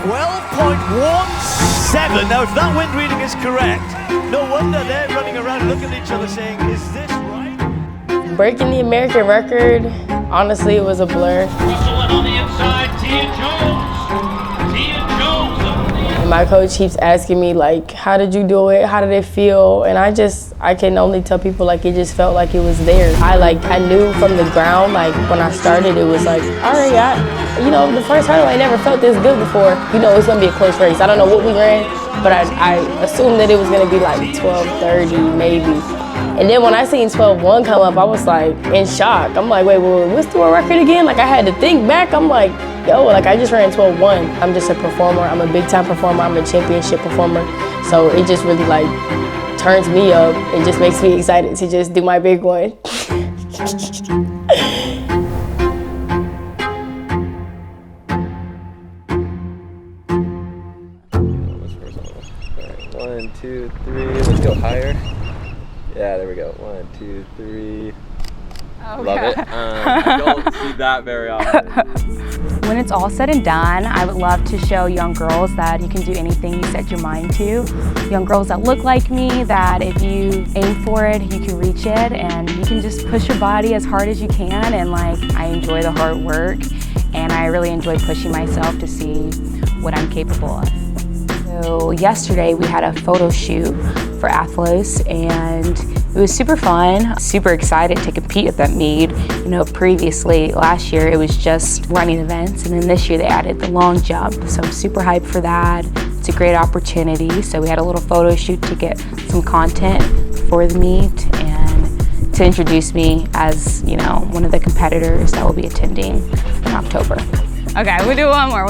12.17. Now, if that wind reading is correct, no wonder they're running around looking at each other saying, is this right? Breaking the American record, honestly, it was a blur. Russell on the inside, Tia Jones. Tia Jones on the inside. And my coach keeps asking me, like, how did you do it? How did it feel? And I can only tell people, like, it just felt like it was there. I knew from the ground, like, when I started, it was like, all right, the first hurdle, I never felt this good before. It's gonna be a close race. I don't know what we ran, but I assumed that it was gonna be like 12:30 maybe. And then when I seen 12:1 come up, I was like in shock. I'm like, wait, what's the world record again? Like I had to think back. I'm like, yo, I just ran 12:1. I'm just a performer. I'm a big time performer. I'm a championship performer. So it just really turns me up. It just makes me excited to just do my big one. 1, 2, 3, let's go higher. Yeah, there we go. 1, 2, 3. Okay. Love it. I don't see that very often. When it's all said and done, I would love to show young girls that you can do anything you set your mind to. Young girls that look like me, that if you aim for it, you can reach it, and you can just push your body as hard as you can. And I enjoy the hard work, and I really enjoy pushing myself to see what I'm capable of. So yesterday we had a photo shoot for Athlos, and it was super fun, super excited to compete at that meet. Previously, last year, it was just running events, and then this year they added the long jump. So I'm super hyped for that. It's a great opportunity. So we had a little photo shoot to get some content for the meet and to introduce me as, one of the competitors that will be attending in October. Okay, we'll do one more,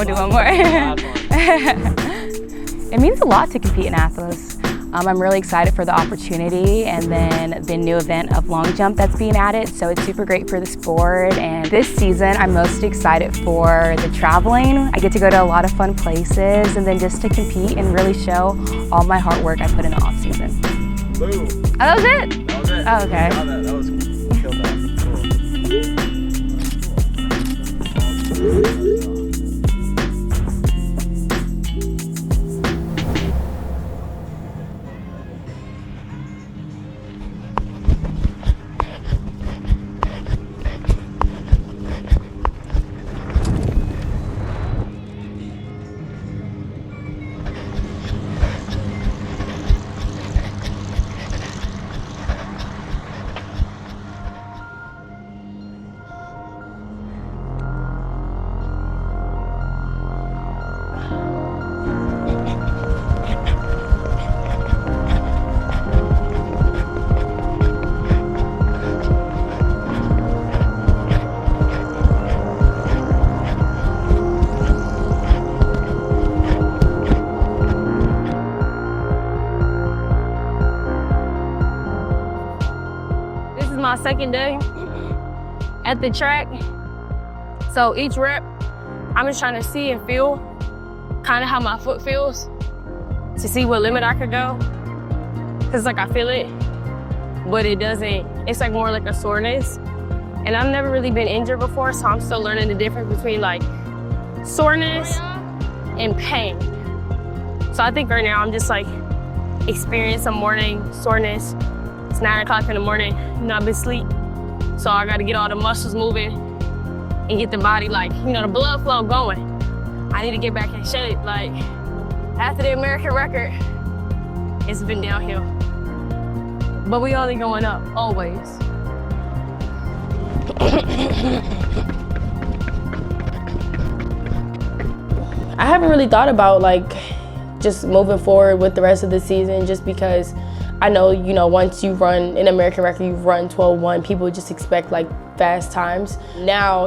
It means a lot to compete in Athlos. I'm really excited for the opportunity, and then the new event of long jump that's being added, so it's super great for the sport. And this season, I'm most excited for the traveling. I get to go to a lot of fun places, and then just to compete and really show all my hard work I put in the off season. Boom. Oh, that was it? That was it. Oh, okay. That was killed that. Cool. My second day at the track. So each rep, I'm just trying to see and feel kind of how my foot feels to see what limit I could go. Cause I feel it, but it doesn't, it's more like a soreness. And I've never really been injured before, so I'm still learning the difference between soreness and pain. So I think right now I'm just experiencing some morning soreness. It's 9 o'clock in the morning, I've been asleep. So I gotta get all the muscles moving and get the body the blood flow going. I need to get back in shape. After the American record, it's been downhill. But we only going up, always. I haven't really thought about just moving forward with the rest of the season, just because I know, once you run an American record, you've run 12:1, people just expect fast times. Now,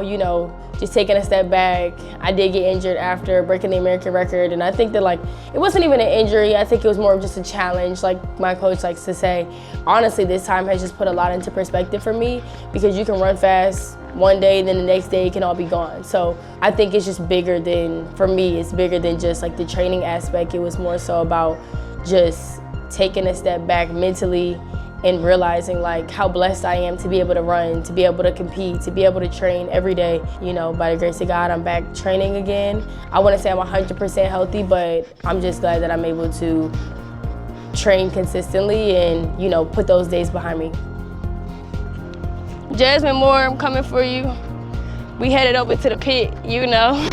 just taking a step back, I did get injured after breaking the American record, and I think that it wasn't even an injury. I think it was more of just a challenge. Like my coach likes to say, honestly, this time has just put a lot into perspective for me, because you can run fast one day, then the next day it can all be gone. So I think it's just bigger than, for me, it's bigger than just the training aspect. It was more so about just taking a step back mentally and realizing like how blessed I am to be able to run, to be able to compete, to be able to train every day. You know, by the grace of God, I'm back training again. I wouldn't say I'm 100% healthy, but I'm just glad that I'm able to train consistently and, you know, put those days behind me. Jasmine Moore, I'm coming for you. We headed over to the pit, you know.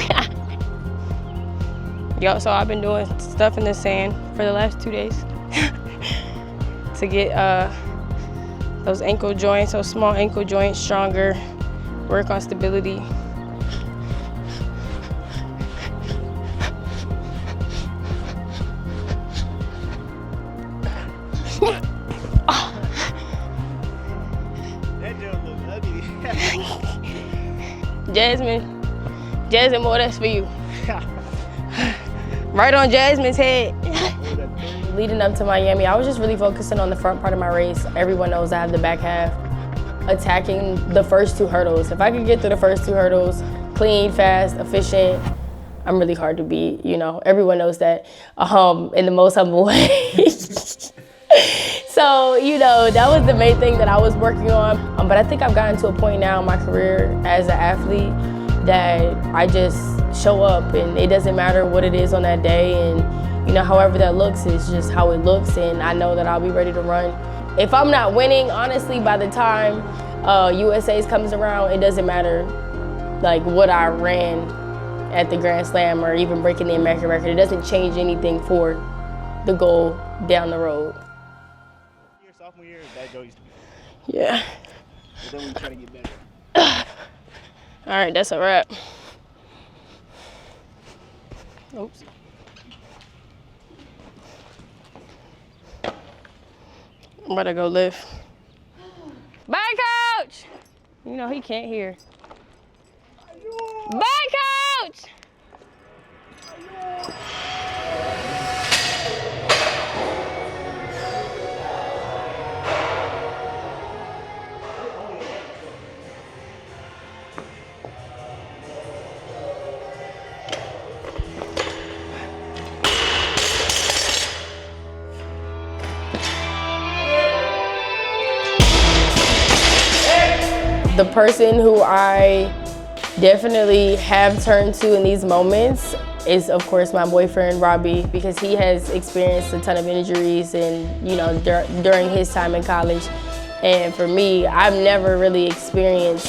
Yo, so I've been doing stuff in the sand for the last 2 days to get those ankle joints, those small ankle joints stronger, work on stability. Jasmine Moore, that's for you. Right on Jasmine's head. Leading up to Miami, I was just really focusing on the front part of my race. Everyone knows I have the back half. Attacking the first 2 hurdles. If I could get through the first 2 hurdles, clean, fast, efficient, I'm really hard to beat. You know, everyone knows that in the most humble way. So, you know, that was the main thing that I was working on. But I think I've gotten to a point now in my career as an athlete that I just show up, and it doesn't matter what it is on that day, and you know, however that looks is just how it looks, and I know that I'll be ready to run. If I'm not winning, honestly, by the time USA's comes around, it doesn't matter like what I ran at the Grand Slam or even breaking the American record. It doesn't change anything for the goal down the road. Your sophomore year, that goal used to be. Yeah. But then we try to get better. All right, that's a wrap. Oops. I'm about to go lift. Bye, coach! You know, he can't hear. Bye, coach! The person who I definitely have turned to in these moments is, of course, my boyfriend, Robbie, because he has experienced a ton of injuries and, you know, during his time in college. And for me, I've never really experienced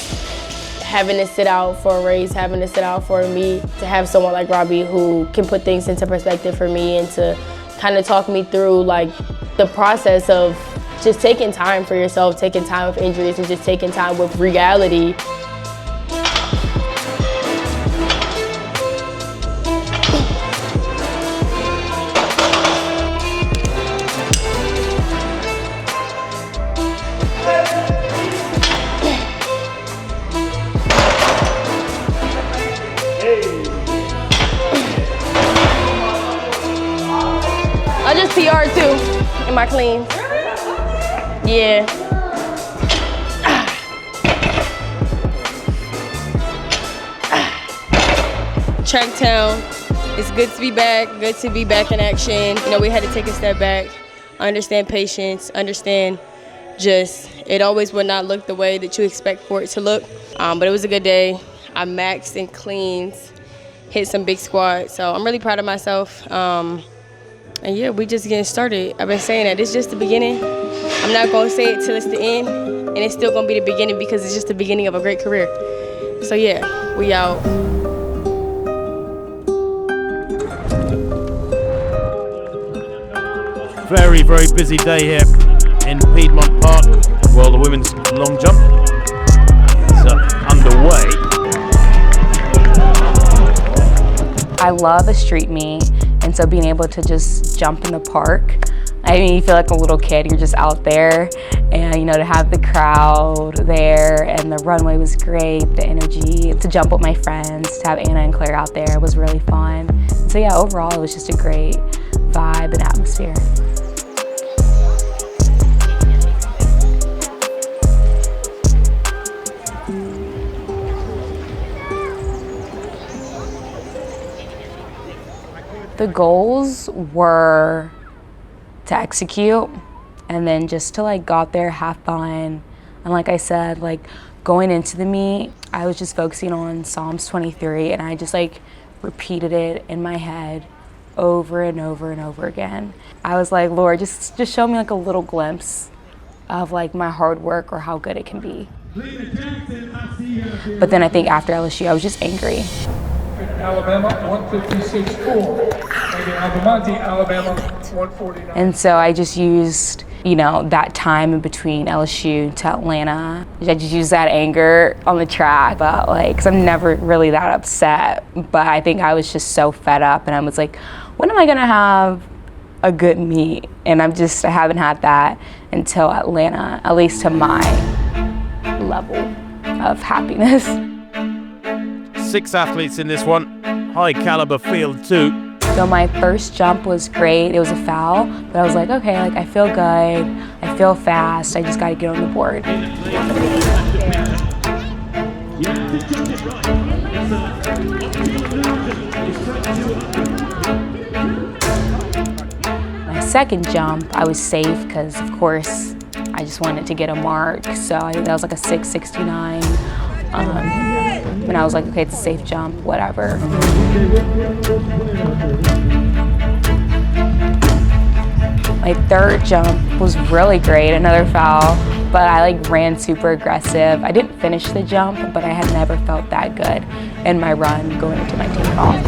having to sit out for a race, having to sit out for a meet. To have someone like Robbie who can put things into perspective for me and to kind of talk me through like the process of just taking time for yourself, taking time with injuries, and just taking time with reality. I just PR'd too in my clean. Yeah. TrackTown. It's good to be back, good to be back in action. You know, we had to take a step back, understand patience, understand just it always will not look the way that you expect for it to look. But it was a good day. I maxed in cleans, hit some big squats, so I'm really proud of myself. And yeah, we just getting started. I've been saying that it's just the beginning. I'm not gonna say it till it's the end, and it's still gonna be the beginning because it's just the beginning of a great career. So yeah, we out. Very, very busy day here in Piedmont Park. Well, the women's long jump is underway. I love a street meet, and so being able to just jump in the park, I mean, you feel like a little kid. You're just out there, and you know, to have the crowd there, and the runway was great, the energy, to jump with my friends, to have Anna and Claire out there was really fun. So yeah, overall it was just a great vibe and atmosphere. The goals were to execute and then just to like go out there, have fun. And like I said, like going into the meet, I was just focusing on Psalms 23, and I just like repeated it in my head over and over and over again. I was like, Lord, just show me like a little glimpse of like my hard work or how good it can be. But then I think after LSU, I was just angry. Alabama 156.4. Alabama 149. And so I just used, you know, that time in between LSU to Atlanta. I just used that anger on the track, but like, cause I'm never really that upset. But I think I was just so fed up, and I was like, when am I gonna have a good meet? And I haven't had that until Atlanta, at least to my level of happiness. 6 athletes in this one, high caliber field too. So my first jump was great, it was a foul, but I was like, okay, like I feel good, I feel fast, I just gotta get on the board. My second jump, I was safe because of course, I just wanted to get a mark. So I think that was like a 6.69. And I was like, okay, it's a safe jump, whatever. My third jump was really great, another foul, but I like ran super aggressive. I didn't finish the jump, but I had never felt that good in my run going into my takeoff.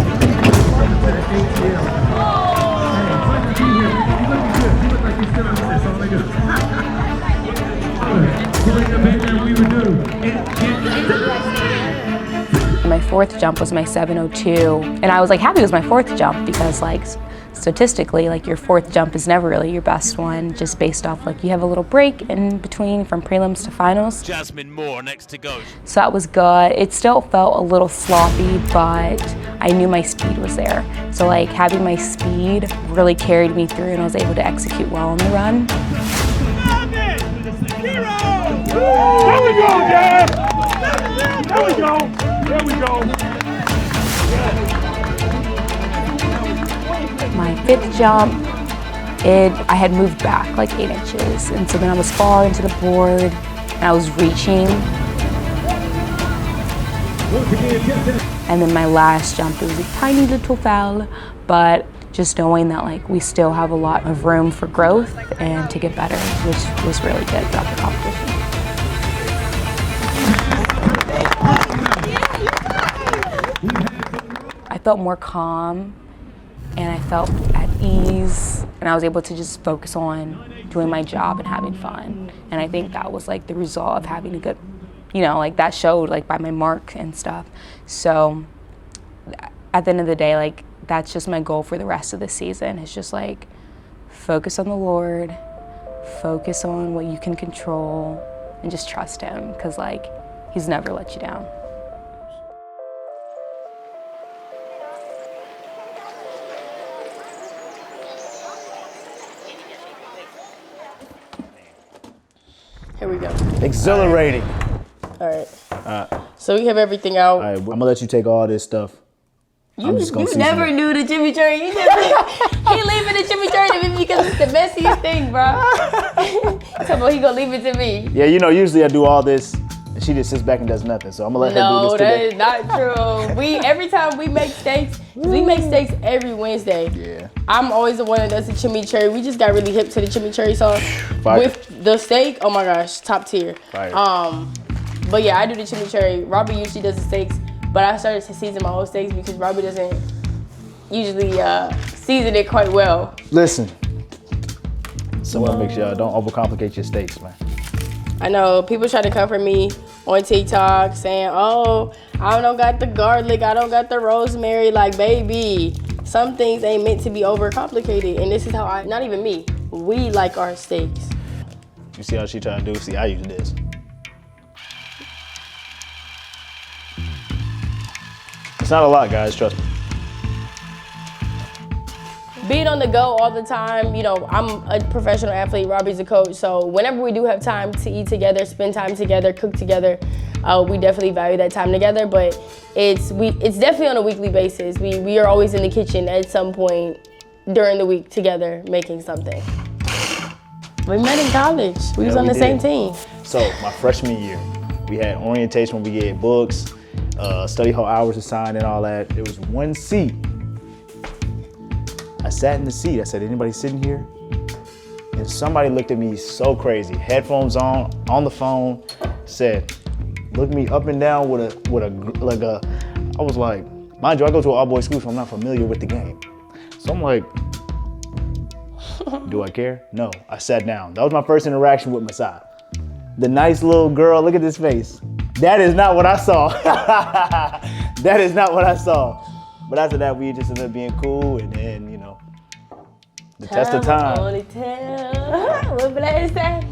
My fourth jump was my 7.02, and I was like happy it was my fourth jump because like statistically, like your fourth jump is never really your best one, just based off like you have a little break in between from prelims to finals. Jasmine Moore next to go. So that was good. It still felt a little sloppy, but I knew my speed was there. So like having my speed really carried me through, and I was able to execute well on the run. There we go, Jazz! There we go! There we go! My fifth jump, I had moved back like 8 inches, and so then I was far into the board, and I was reaching. And then my last jump, it was a tiny little foul, but just knowing that like we still have a lot of room for growth and to get better, which was really good throughout the competition. I felt more calm, and I felt at ease, and I was able to just focus on doing my job and having fun. And I think that was like the result of having a good, you know, like that showed like by my mark and stuff. So at the end of the day, like that's just my goal for the rest of the season. It's just like focus on the Lord, focus on what you can control, and just trust Him, because like He's never let you down. Here we go. Exhilarating. All right. So we have everything out. All right, I'm gonna let you take all this stuff. You never knew the chimichurri. You just he leaving the chimichurri to me because it's the messiest thing, bro. So he gonna leave it to me. Yeah, you know, usually I do all this, and she just sits back and does nothing. So I'm gonna let her do this today. No, that is not true. Every time we make steaks every Wednesday. Yeah. I'm always the one that does the chimichurri. We just got really hip to the chimichurri sauce. Fire. With the steak. Oh my gosh, top tier. Fire. But yeah, I do the chimichurri. Robbie usually does the steaks, but I started to season my own steaks because Robbie doesn't usually season it quite well. Listen, someone make sure y'all don't overcomplicate your steaks, man. I know people try to come for me on TikTok saying, "Oh, I don't got the garlic, I don't got the rosemary." Like, baby, some things ain't meant to be overcomplicated, and this is how not even me, we like our steaks. You see how she trying to do? See, I use this. It's not a lot, guys, trust me. Being on the go all the time, you know, I'm a professional athlete, Robbie's a coach, so whenever we do have time to eat together, spend time together, cook together, we definitely value that time together, but it's definitely on a weekly basis. We are always in the kitchen at some point during the week together making something. We met in college. We was on the same team. So my freshman year, we had orientation where we get books, study hall hours assigned and all that. There was one seat. I sat in the seat. I said, anybody sitting here? And somebody looked at me so crazy. Headphones on the phone, said, look me up and down with a, I was like, mind you, I go to an all-boys school, so I'm not familiar with the game. So I'm like, do I care? No, I sat down. That was my first interaction with Masai. The nice little girl, look at this face. That is not what I saw. That is not what I saw. But after that, we just ended up being cool, and then, you know, the test of time. Only tell. What did I say?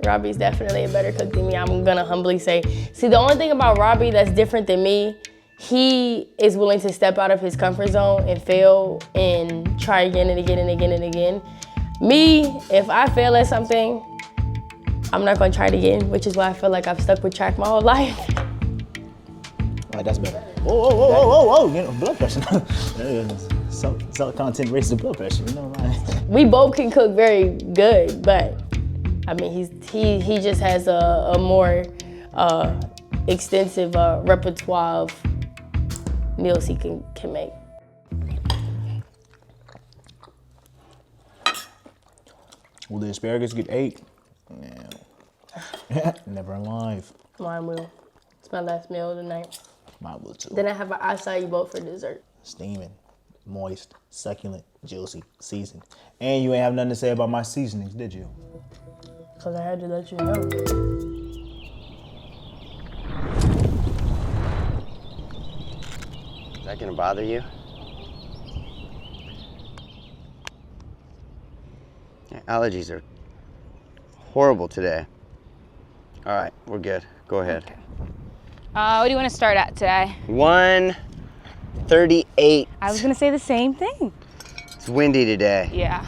Robbie's definitely a better cook than me, I'm gonna humbly say. See, the only thing about Robbie that's different than me, he is willing to step out of his comfort zone and fail and try again and again and again and again. Me, if I fail at something, I'm not gonna try it again, which is why I feel like I've stuck with track my whole life. All right, that's better. Whoa, you know, blood pressure. Some content raises the blood pressure, you know, right? We both can cook very good, but I mean, he just has a more extensive repertoire of meals he can make. Will the asparagus get 8? No. Never in life. Mine will. It's my last meal of the night. Mine will too. Then I have an acai bowl for dessert. Steaming, moist, succulent, juicy, seasoned. And you ain't have nothing to say about my seasonings, did you? Because I had to let you know. Is that gonna bother you? Yeah, allergies are horrible today. All right, we're good. Go ahead. Okay. What do you want to start at today? 138. I was going to say the same thing. It's windy today. Yeah.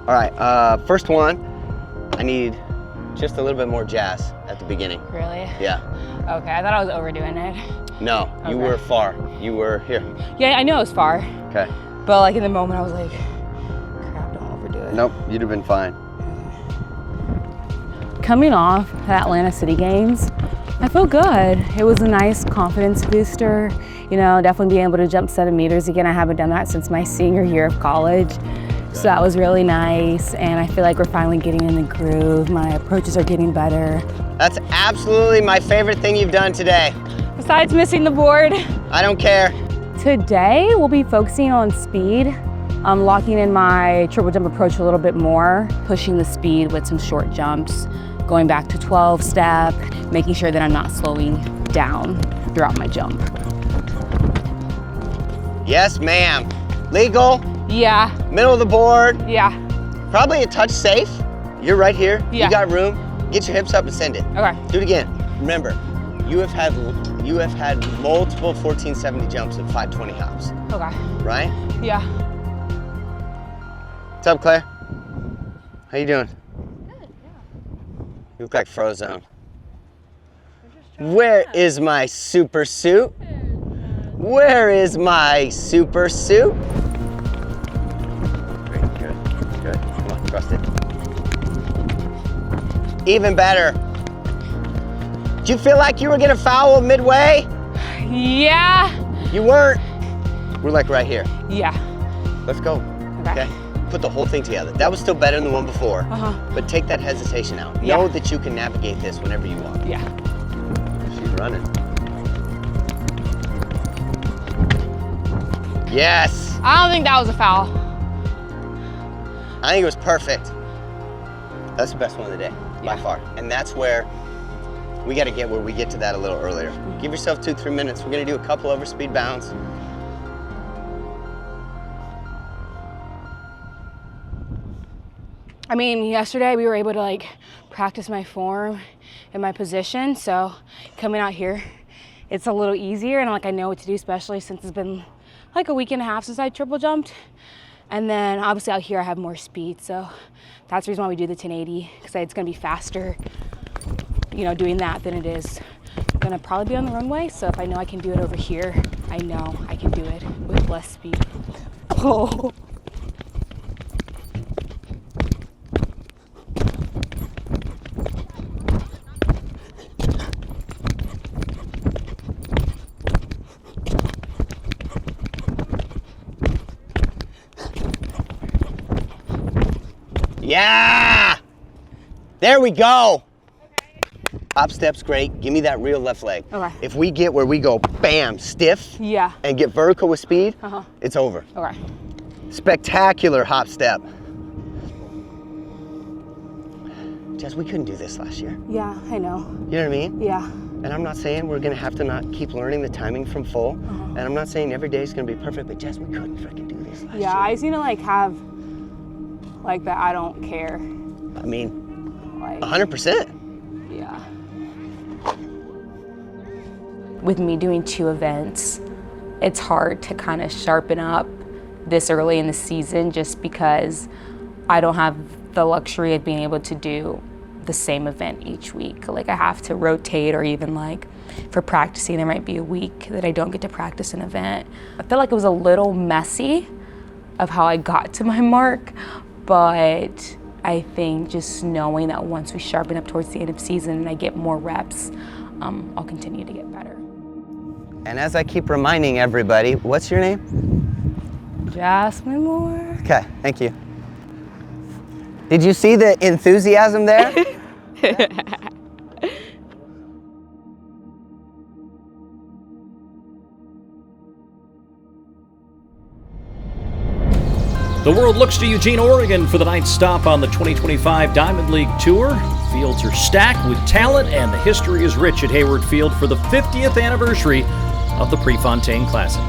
All right, first one, I need just a little bit more jazz at the beginning. Really? Yeah. Okay, I thought I was overdoing it. No, Okay. you were far. You were here. Yeah, I know it was far. Okay. But like in the moment I was like, crap, don't overdo it. Nope, you'd have been fine. Coming off the Atlanta City Games, I feel good. It was a nice confidence booster. You know, definitely being able to jump 7 meters again. I haven't done that since my senior year of college. So that was really nice. And I feel like we're finally getting in the groove. My approaches are getting better. That's absolutely my favorite thing you've done today. Besides missing the board. I don't care. Today, we'll be focusing on speed. I'm locking in my triple jump approach a little bit more, pushing the speed with some short jumps, going back to 12 step, making sure that I'm not slowing down throughout my jump. Yes, ma'am. Legal? Yeah. Middle of the board? Yeah. Probably a touch safe. You're right here. Yeah. You got room. Get your hips up and send it. Okay. Do it again. Remember, you have had multiple 1470 jumps at 520 hops. Okay. Right? Yeah. What's up, Claire? How you doing? Good, yeah. You look like Frozone. Where is my super suit? Where is my super suit? Great, good. Come on, trust it. Even better. Did you feel like you were gonna foul midway? Yeah. You weren't. We're like right here. Yeah. Let's go. Okay. Put the whole thing together. That was still better than the one before. But take that hesitation out. Yeah. Know that you can navigate this whenever you want. Yeah. She's running. Yes. I don't think that was a foul. I think it was perfect. That's the best one of the day, by far. And that's where we got to get where we get to that a little earlier. Give yourself 2-3 minutes. We're going to do a couple overspeed bounds. I mean, yesterday we were able to like practice my form and my position. So coming out here, it's a little easier and like I know what to do, especially since it's been like a week and a half since I triple jumped. And then obviously out here I have more speed. So that's the reason why we do the 1080, because it's gonna be faster, you know, doing that than it is gonna probably be on the runway, so if I know I can do it over here, I know I can do it with less speed. Oh. Yeah! There we go. Hop step's great. Give me that real left leg. Okay. If we get where we go, bam, stiff, Yeah. and get vertical with speed, it's over. Okay. Spectacular hop step. Jess, we couldn't do this last year. Yeah, I know. You know what I mean? Yeah. And I'm not saying we're gonna have to not keep learning the timing from full. And I'm not saying every day is gonna be perfect, but Jess, we couldn't freaking do this last year. Yeah, I just need to like have like that I don't care. I mean, Like 100%. Yeah. With me doing 2 events, it's hard to kind of sharpen up this early in the season just because I don't have the luxury of being able to do the same event each week. Like I have to rotate, or even like for practicing, there might be a week that I don't get to practice an event. I feel like it was a little messy of how I got to my mark, but I think just knowing that once we sharpen up towards the end of season and I get more reps, I'll continue to get better. And as I keep reminding everybody, what's your name? Jasmine Moore. Okay, thank you. Did you see the enthusiasm there? The world looks to Eugene, Oregon for the ninth stop on the 2025 Diamond League Tour. Fields are stacked with talent, and the history is rich at Hayward Field for the 50th anniversary of the Prefontaine Classic.